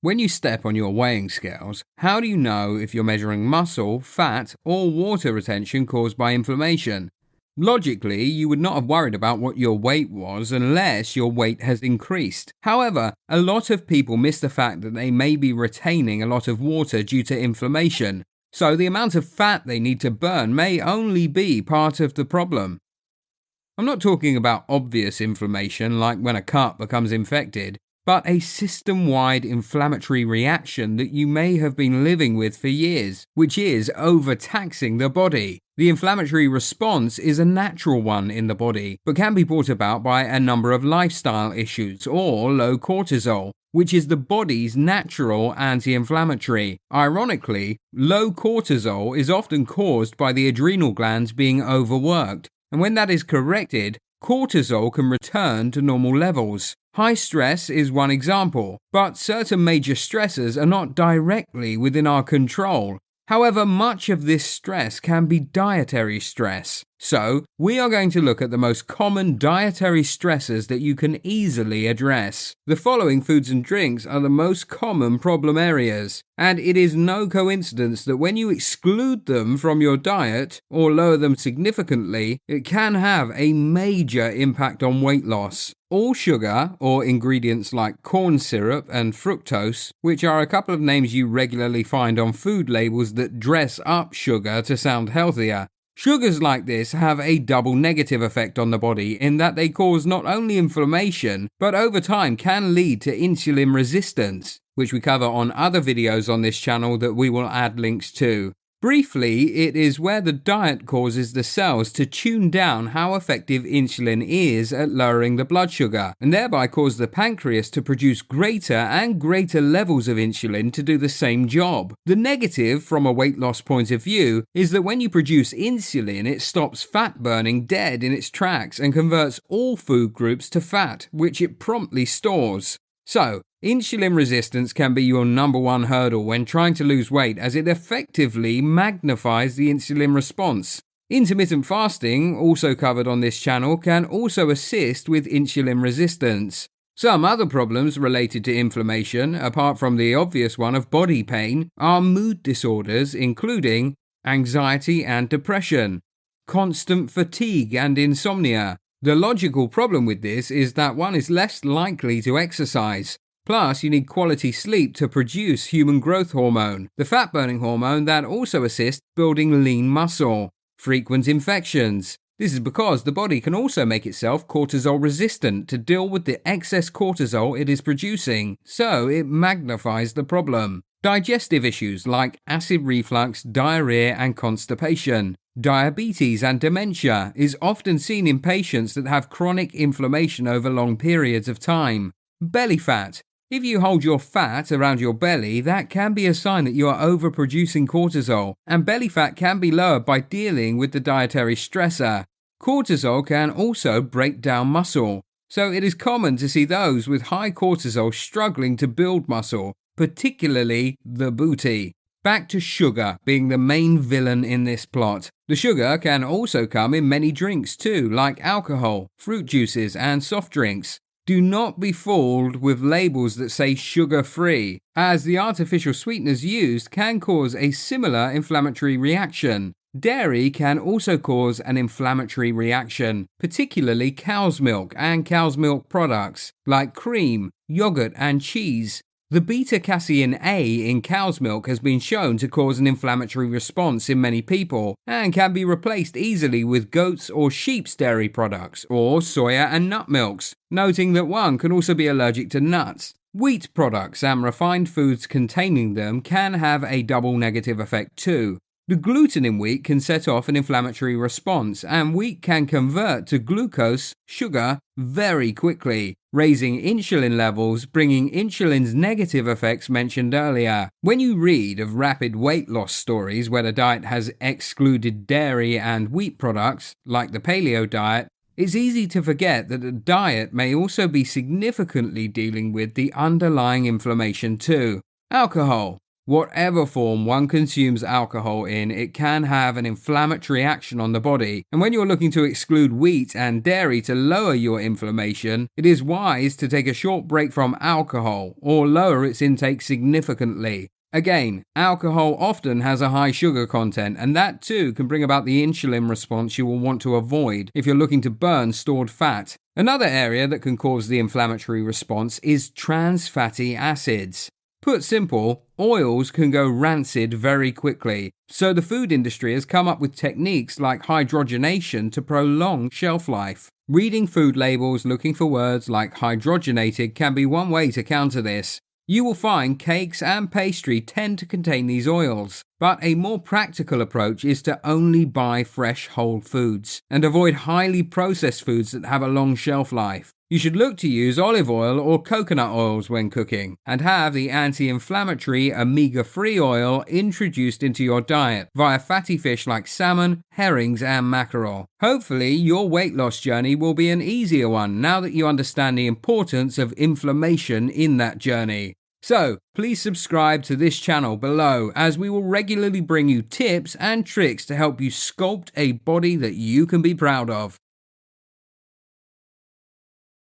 When you step on your weighing scales, how do you know if you're measuring muscle, fat, or water retention caused by inflammation? Logically, you would not have worried about what your weight was unless your weight has increased. However, a lot of people miss the fact that they may be retaining a lot of water due to inflammation, so the amount of fat they need to burn may only be part of the problem. I'm not talking about obvious inflammation like when a cut becomes infected, but a system-wide inflammatory reaction that you may have been living with for years, which is overtaxing the body. The inflammatory response is a natural one in the body, but can be brought about by a number of lifestyle issues or low cortisol, which is the body's natural anti-inflammatory. Ironically, low cortisol is often caused by the adrenal glands being overworked, and when that is corrected, cortisol can return to normal levels. High stress is one example, but certain major stressors are not directly within our control. However, much of this stress can be dietary stress. So, we are going to look at the most common dietary stressors that you can easily address. The following foods and drinks are the most common problem areas, and it is no coincidence that when you exclude them from your diet or lower them significantly, it can have a major impact on weight loss. All sugar, or ingredients like corn syrup and fructose, which are a couple of names you regularly find on food labels that dress up sugar to sound healthier. Sugars like this have a double negative effect on the body in that they cause not only inflammation, but over time can lead to insulin resistance, which we cover on other videos on this channel that we will add links to. Briefly, it is where the diet causes the cells to tune down how effective insulin is at lowering the blood sugar, and thereby cause the pancreas to produce greater and greater levels of insulin to do the same job. The negative, from a weight loss point of view, is that when you produce insulin, it stops fat burning dead in its tracks and converts all food groups to fat, which it promptly stores. So, insulin resistance can be your number one hurdle when trying to lose weight, as it effectively magnifies the insulin response. Intermittent fasting, also covered on this channel, can also assist with insulin resistance. Some other problems related to inflammation, apart from the obvious one of body pain, are mood disorders including anxiety and depression, constant fatigue and insomnia. The logical problem with this is that one is less likely to exercise. Plus, you need quality sleep to produce human growth hormone, the fat-burning hormone that also assists building lean muscle. Frequent infections. This is because the body can also make itself cortisol resistant to deal with the excess cortisol it is producing, so it magnifies the problem. Digestive issues like acid reflux, diarrhea, and constipation. Diabetes and dementia is often seen in patients that have chronic inflammation over long periods of time. Belly fat. If you hold your fat around your belly, that can be a sign that you are overproducing cortisol, and belly fat can be lowered by dealing with the dietary stressor. Cortisol can also break down muscle, so it is common to see those with high cortisol struggling to build muscle, particularly the booty. Back to sugar being the main villain in this plot. The sugar can also come in many drinks too, like alcohol, fruit juices, and soft drinks. Do not be fooled with labels that say sugar-free, as the artificial sweeteners used can cause a similar inflammatory reaction. Dairy can also cause an inflammatory reaction, particularly cow's milk and cow's milk products, like cream, yogurt, and cheese. The beta-casein A in cow's milk has been shown to cause an inflammatory response in many people and can be replaced easily with goat's or sheep's dairy products or soya and nut milks, noting that one can also be allergic to nuts. Wheat products and refined foods containing them can have a double negative effect too. The gluten in wheat can set off an inflammatory response, and wheat can convert to glucose, sugar, very quickly, raising insulin levels, bringing insulin's negative effects mentioned earlier. When you read of rapid weight loss stories where the diet has excluded dairy and wheat products, like the paleo diet, it's easy to forget that the diet may also be significantly dealing with the underlying inflammation too. Alcohol. Whatever form one consumes alcohol in, it can have an inflammatory action on the body. And when you're looking to exclude wheat and dairy to lower your inflammation, it is wise to take a short break from alcohol or lower its intake significantly. Again, alcohol often has a high sugar content, and that too can bring about the insulin response you will want to avoid if you're looking to burn stored fat. Another area that can cause the inflammatory response is trans fatty acids. Put simple, oils can go rancid very quickly, so the food industry has come up with techniques like hydrogenation to prolong shelf life. Reading food labels looking for words like hydrogenated can be one way to counter this. You will find cakes and pastry tend to contain these oils, but a more practical approach is to only buy fresh whole foods and avoid highly processed foods that have a long shelf life. You should look to use olive oil or coconut oils when cooking, and have the anti-inflammatory omega-3 oil introduced into your diet via fatty fish like salmon, herrings, and mackerel. Hopefully, your weight loss journey will be an easier one now that you understand the importance of inflammation in that journey. So, please subscribe to this channel below, as we will regularly bring you tips and tricks to help you sculpt a body that you can be proud of.